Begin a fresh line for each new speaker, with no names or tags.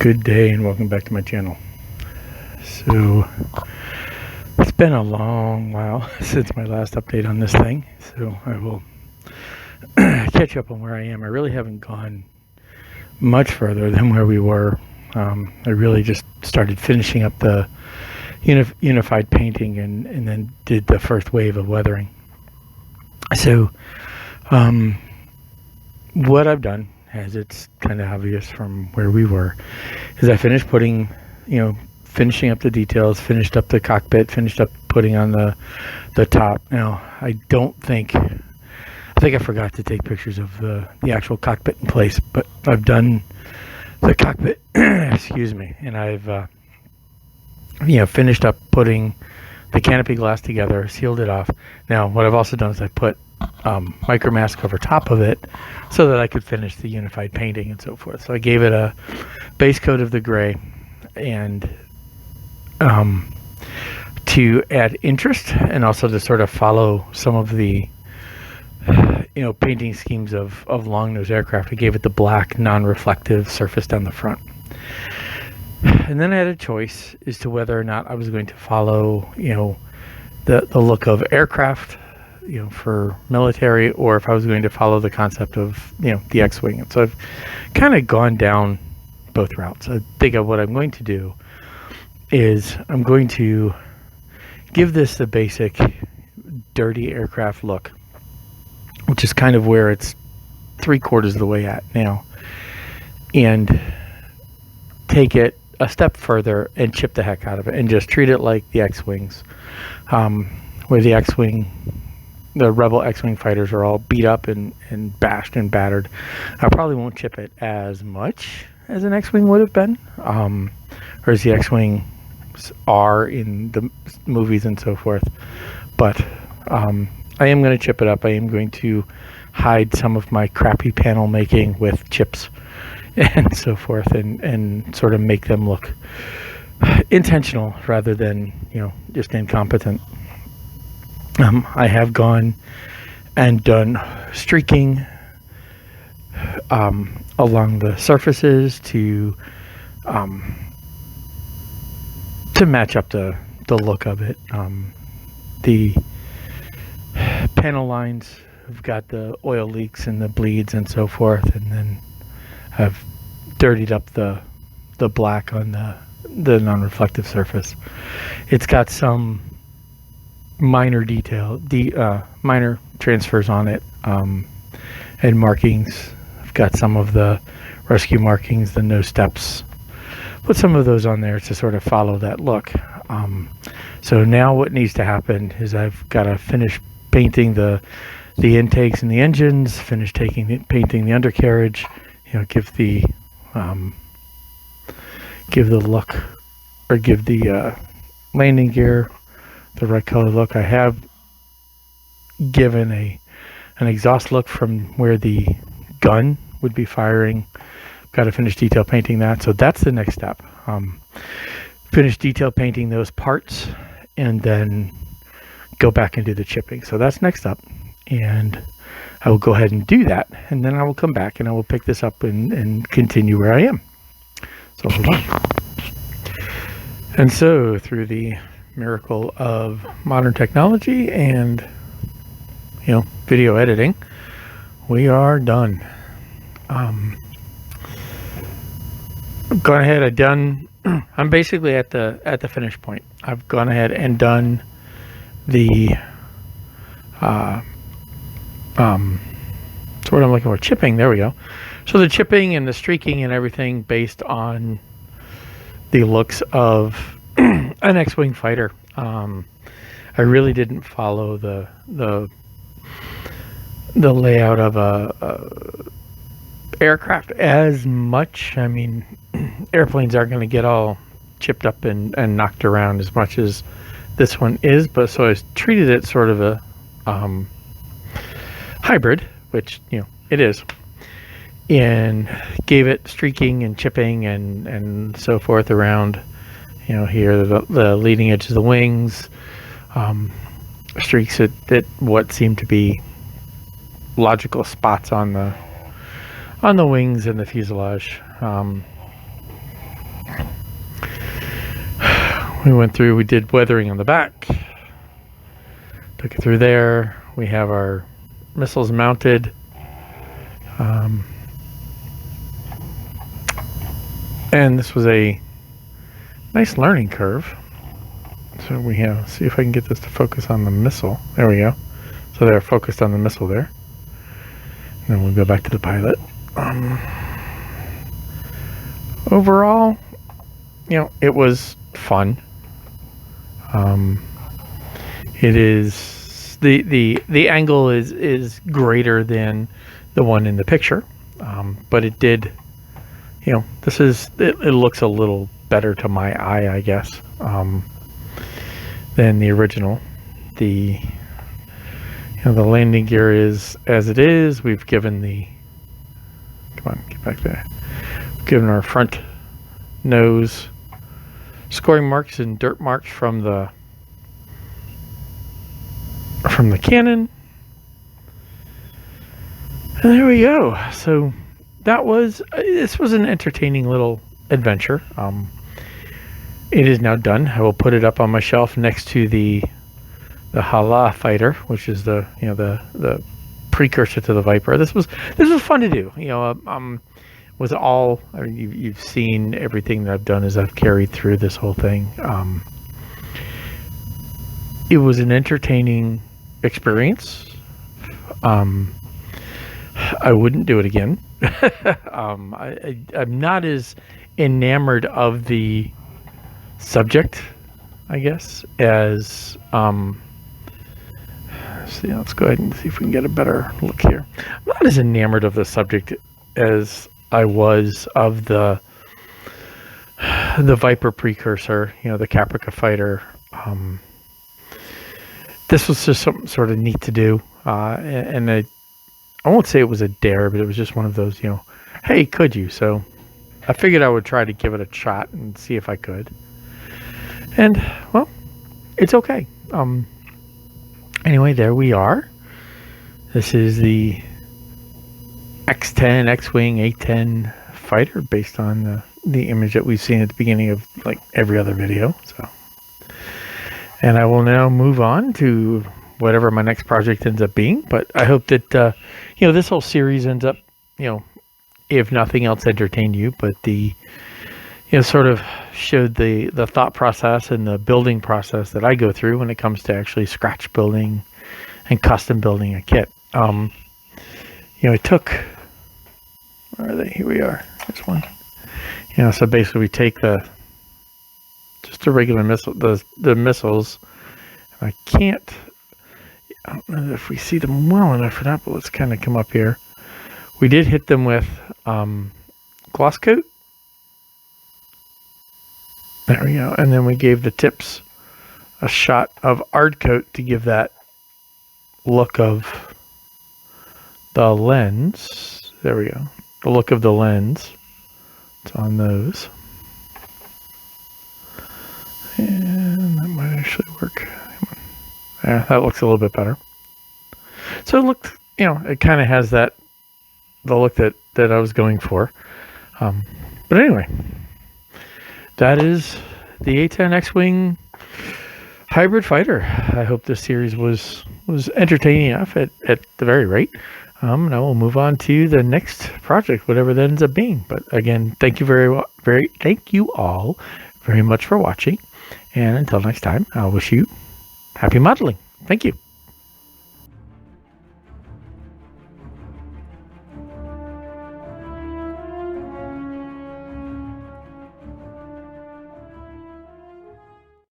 Good day and welcome back to my channel. So it's been a long while since my last update on this thing, so I will catch up on where I am. I really haven't gone much further than where we were. I really just started finishing up the unified painting and then did the first wave of weathering. So what I've done, as it's kind of obvious from where we were, is I finished putting, finishing up the details, finished up the cockpit, finished up putting on the top. Now, I think I forgot to take pictures of the actual cockpit in place, but I've done the cockpit, excuse me, and I've, finished up putting the canopy glass together, sealed it off. Now, what I've also done is I put micro mask over top of it so that I could finish the unified painting and so forth. So I gave it a base coat of the gray and to add interest and also to sort of follow some of the painting schemes of long nose aircraft. I gave it the black non-reflective surface down the front. And then I had a choice as to whether or not I was going to follow the look of aircraft for military, or if I was going to follow the concept of the Xwing. And so I've kind of gone down both routes. I think of what I'm going to do is I'm going to give this the basic dirty aircraft look, which is kind of where it's 3/4 of the way at now, and take it a step further and chip the heck out of it and just treat it like the X-Wings, where the X-Wing, the Rebel X-Wing fighters are all beat up and bashed and battered. I probably won't chip it as much as an X-Wing would have been, or as the X-Wings are in the movies and so forth. But I am going to chip it up. I am going to hide some of my crappy panel making with chips and so forth, and sort of make them look intentional rather than just incompetent. I have gone and done streaking along the surfaces to match up the look of it. The panel lines have got the oil leaks and the bleeds and so forth, and then I've dirtied up the black on the non-reflective surface. It's got some minor minor transfers on it, and markings. I've got some of the rescue markings, the nose steps. Put some of those on there to sort of follow that look. So now what needs to happen is I've got to finish painting the intakes and the engines, finish painting the undercarriage, give the look, or give the landing gear the right color look. I have given an exhaust look from where the gun would be firing. Got to finish detail painting that, so that's the next step. Finish detail painting those parts and then go back and do the chipping. So that's next up, and I will go ahead and do that, and then I will come back and I will pick this up and continue where I am. So hold on. And so through the miracle of modern technology and video editing, we are done. I've gone ahead, I'm basically at the finish point. I've gone ahead and done the it's what I'm looking for, chipping. There we go. So the chipping and the streaking and everything based on the looks of an X-Wing fighter. I really didn't follow the layout of a aircraft as much. I mean, airplanes aren't going to get all chipped up and knocked around as much as this one is, but so I treated it sort of a hybrid, which it is, and gave it streaking and chipping and so forth around here, the leading edge of the wings, streaks at what seemed to be logical spots on the wings and the fuselage. We went through, we did weathering on the back, took it through there. We have our missiles mounted. And this was a nice learning curve. So we have, see if I can get this to focus on the missile. There we go. So they're focused on the missile there. And then we'll go back to the pilot. Overall, you know, it was fun. It is the angle is greater than the one in the picture, but it did, you know, this is it looks a little better to my eye, I guess, than the original. The the landing gear is as it is. We've given the, come on, get back there. We've given our front nose scoring marks and dirt marks from the cannon. And there we go. So that was, this was an entertaining little adventure. It is now done. I will put it up on my shelf next to the Hala fighter, which is the the precursor to the Viper. This was fun to do. Was all, I mean, you've seen everything that I've done as I've carried through this whole thing. It was an entertaining experience. I wouldn't do it again. I'm not as enamored of the subject, I guess, as let's go ahead and see if we can get a better look here. I'm not as enamored of the subject as I was of the Viper precursor, the Caprica fighter. This was just something sort of neat to do, and I won't say it was a dare, but it was just one of those, hey, could you? So I figured I would try to give it a shot and see if I could. And, well, it's okay. Anyway, there we are. This is the X-10, Xwing, A-10 fighter based on the image that we've seen at the beginning of like every other video. So, and I will now move on to whatever my next project ends up being. But I hope that this whole series ends up, if nothing else, entertained you. But sort of showed the thought process and the building process that I go through when it comes to actually scratch building and custom building a kit. It took, where are they? Here we are. Here's one. So basically we take just a regular missile, the missiles. I don't know if we see them well enough for that, but let's kind of come up here. We did hit them with gloss coat. There we go. And then we gave the tips a shot of ard coat to give that look of the lens. There we go. The look of the lens. It's on those. And that might actually work. Yeah, that looks a little bit better. So it looked, it kind of has the look that I was going for. But anyway, that is the A-10 Xwing hybrid fighter. I hope this series was entertaining enough at the very rate. And I will move on to the next project, whatever that ends up being. But again, thank you thank you all very much for watching. And until next time, I'll wish you happy modeling. Thank you.